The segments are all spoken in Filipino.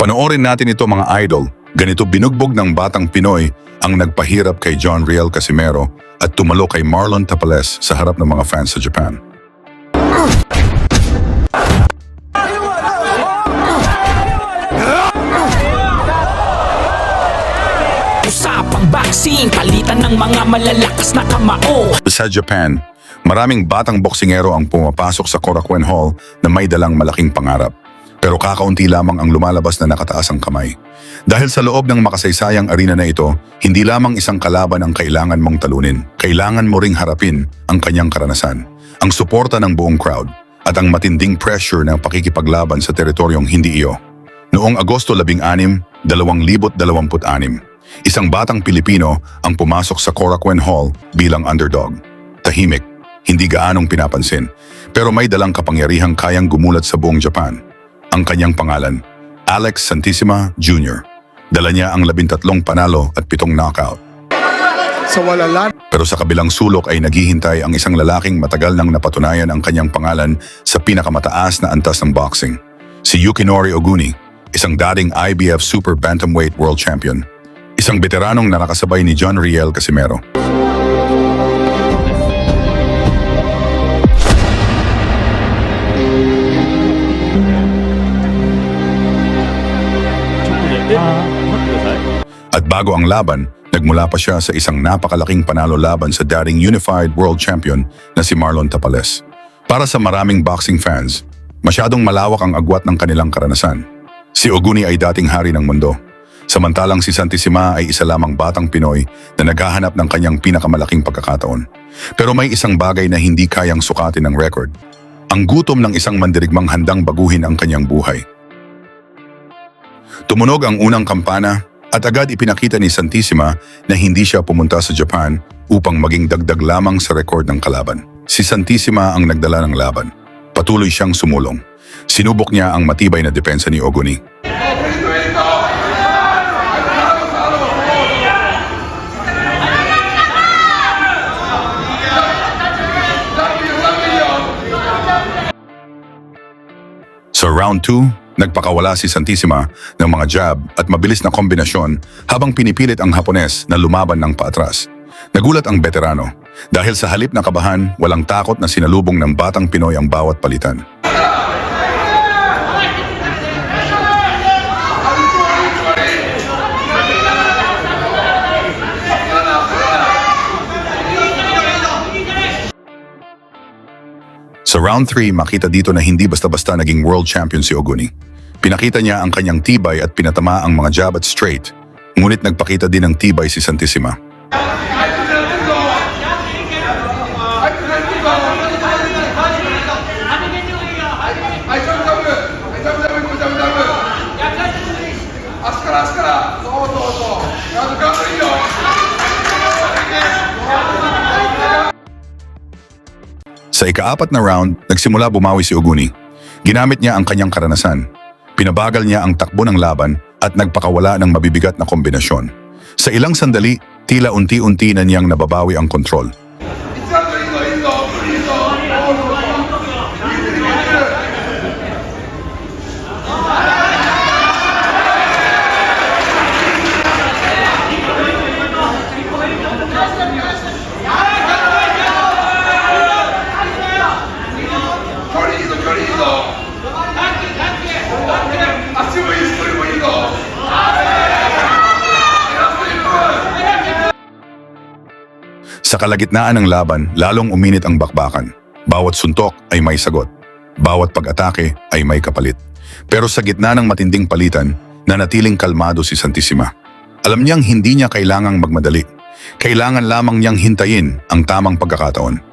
Panoorin natin ito mga idol. Ganito binugbog ng batang Pinoy ang nagpahirap kay John Riel Casimero at tumalo kay Marlon Tapales sa harap ng mga fans sa Japan. Usapang boxing, palitan ng mga malalakas na kamao. Sa Japan, maraming batang boksingero ang pumapasok sa Korakuen Hall na may dalang malaking pangarap. Pero kakaunti lamang ang lumalabas na nakataas ang kamay. Dahil sa loob ng makasaysayang arena na ito, hindi lamang isang kalaban ang kailangan mong talunin. Kailangan mo ring harapin ang kanyang karanasan, ang suporta ng buong crowd, at ang matinding pressure ng pakikipaglaban sa teritoryong hindi iyo. Noong Agosto 16, 2026, isang batang Pilipino ang pumasok sa Korakuen Hall bilang underdog. Tahimik, hindi gaanong pinapansin, pero may dalang kapangyarihang kayang gumulat sa buong Japan. Ang kanyang pangalan, Alex Santissima Jr. Dala niya ang 13 panalo at 7 knockout. Pero sa kabilang sulok ay naghihintay ang isang lalaking matagal nang napatunayan ang kanyang pangalan sa pinakamataas na antas ng boxing. Si Yukinori Oguni, isang dating IBF Super Bantamweight World Champion. Isang veteranong nakakasabay ni John Riel Casimero. At bago ang laban, nagmula pa siya sa isang napakalaking panalo laban sa dating Unified World Champion na si Marlon Tapales. Para sa maraming boxing fans, masyadong malawak ang agwat ng kanilang karanasan. Si Oguni ay dating hari ng mundo. Samantalang si Santissima ay isa lamang batang Pinoy na naghahanap ng kanyang pinakamalaking pagkakataon. Pero may isang bagay na hindi kayang sukatin ng record. Ang gutom ng isang mandirigmang handang baguhin ang kanyang buhay. Tumunog ang unang kampana at agad ipinakita ni Santissima na hindi siya pumunta sa Japan upang maging dagdag lamang sa record ng kalaban. Si Santissima ang nagdala ng laban. Patuloy siyang sumulong. Sinubok niya ang matibay na depensa ni Oguni. Sa round 2, nagpakawala si Santissima ng mga jab at mabilis na kombinasyon habang pinipilit ang Hapones na lumaban ng paatras. Nagulat ang veterano dahil sa halip na kabahan, walang takot na sinalubong ng batang Pinoy ang bawat palitan. Sa round 3, makita dito na hindi basta-basta naging world champion si Oguni. Pinakita niya ang kanyang tibay at pinatama ang mga jab at straight. Ngunit nagpakita din ng tibay si Santissima. Sa ika-4 na round, nagsimula bumawi si Oguni. Ginamit niya ang kanyang karanasan. Pinabagal niya ang takbo ng laban at nagpakawala ng mabibigat na kombinasyon. Sa ilang sandali, tila unti-unti na niyang nababawi ang kontrol. Sa kalagitnaan ng laban, lalong uminit ang bakbakan. Bawat suntok ay may sagot. Bawat pag-atake ay may kapalit. Pero sa gitna ng matinding palitan, nanatiling kalmado si Santissima. Alam niyang hindi niya kailangang magmadali. Kailangan lamang niyang hintayin ang tamang pagkakataon.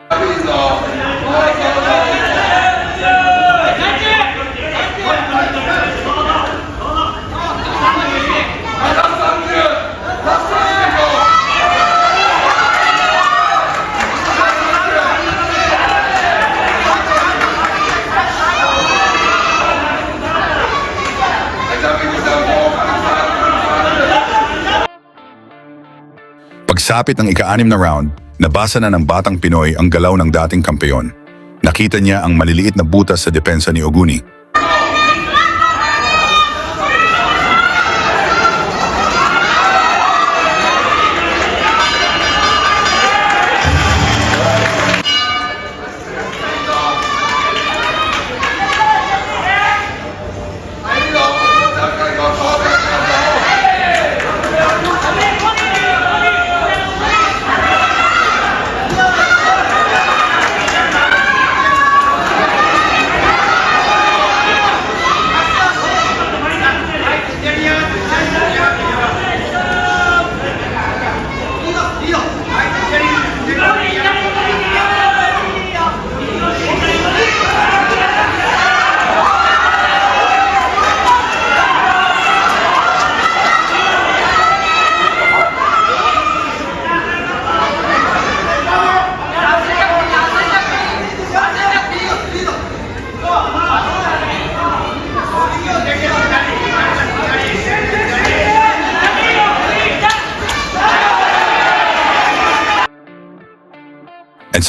Pagsapit ng ika-6 na round, nabasa na ng batang Pinoy ang galaw ng dating kampeon. Nakita niya ang maliliit na butas sa depensa ni Oguni.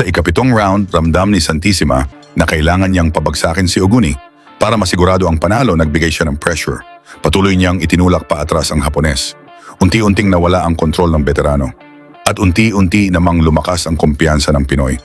Sa ikapitong round, ramdam ni Santissima na kailangan niyang pabagsakin si Oguni. Para masigurado ang panalo, nagbigay siya ng pressure. Patuloy niyang itinulak pa atras ang Hapones. Unti-unting nawala ang kontrol ng veterano. At unti-unti namang lumakas ang kumpiyansa ng Pinoy.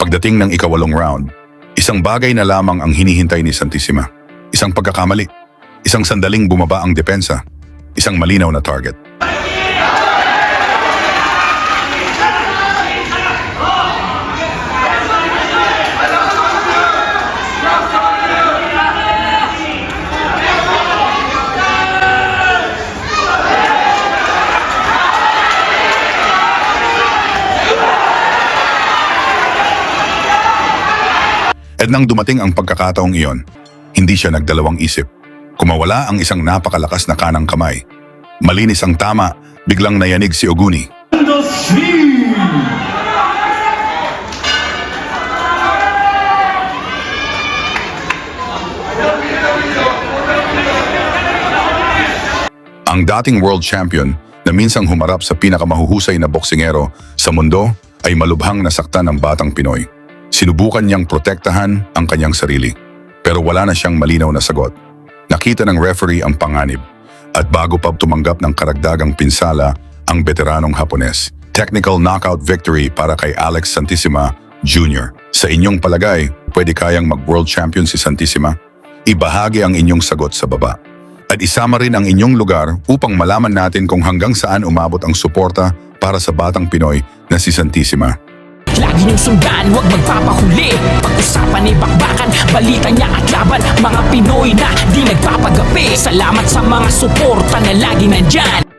Pagdating ng ikawalong round, isang bagay na lamang ang hinihintay ni Santissima. Isang pagkakamali, isang sandaling bumaba ang depensa, isang malinaw na target. At nang dumating ang pagkakataong iyon, hindi siya nagdalawang isip. Kumawala ang isang napakalakas na kanang kamay. Malinis ang tama, biglang nayanig si Oguni. Ang dating world champion na minsang humarap sa pinakamahuhusay na boksingero sa mundo ay malubhang nasaktan ng batang Pinoy. Sinubukan niyang protektahan ang kanyang sarili, pero wala na siyang malinaw na sagot. Nakita ng referee ang panganib, at bago pa tumanggap ng karagdagang pinsala ang veteranong Hapones. Technical knockout victory para kay Alex Santissima Jr. Sa inyong palagay, pwede kayang mag-world champion si Santissima? Ibahagi ang inyong sagot sa baba. At isama rin ang inyong lugar upang malaman natin kung hanggang saan umabot ang suporta para sa batang Pinoy na si Santissima. Lagi niyong sundan, huwag magpapahuli. Pag-usapan ay bakbakan, balita niya at laban. Mga Pinoy na di nagpapagapi. Salamat sa mga suporta na lagi nandyan.